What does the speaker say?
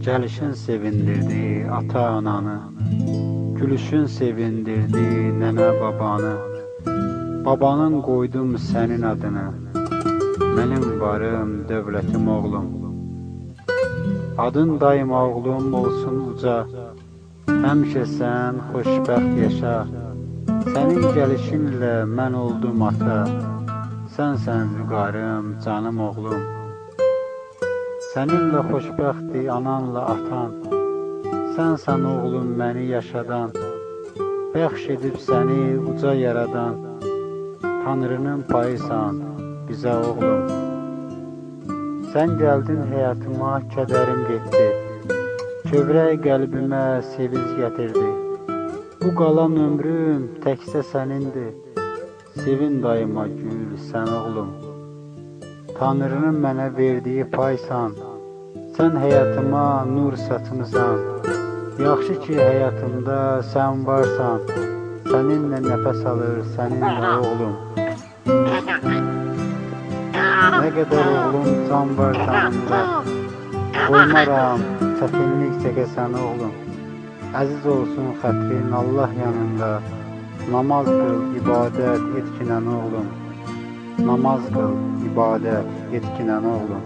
Gəlişin sevindirdi ata-ananı, gülüşün sevindirdi nənə-babanı. Babanın qoydum sənin adını, mənim varım, dövlətim oğlum. Adın daima oğlum olsun uca, həmişə sən xoşbəxt yaşa. Sənin gəlişinlə mən oldum ata, sənsən vüqarım, canım oğlum. Səninlə xoşbəxtdir ananla atan, sənsən oğlum məni yaşadan. Bəxş edib səni uca yaradan, Tanrının payısan bizə oğlum. Sən gəldin həyatıma, kədərim getdi, kövrək qəlbimə sevinc gətirdi. Bu qalan ömrüm təkcə sənindir, sevin daima gül sən oğlum. Tanrının mənə verdiyi paysan, sən həyatıma nur saçmısan. Yaxşı ki həyatımda sən varsan, səninlə nəfəs alır səninlə oğlum. Nə qədər oğlum can var canımda, qoymaram çətinlik çəkəsən oğlum. Əziz olsun xətrin Allah yanında, namaz qıl, ibadət etkinən oğlum. Namaz qıl, ibadət etkinən oğlum.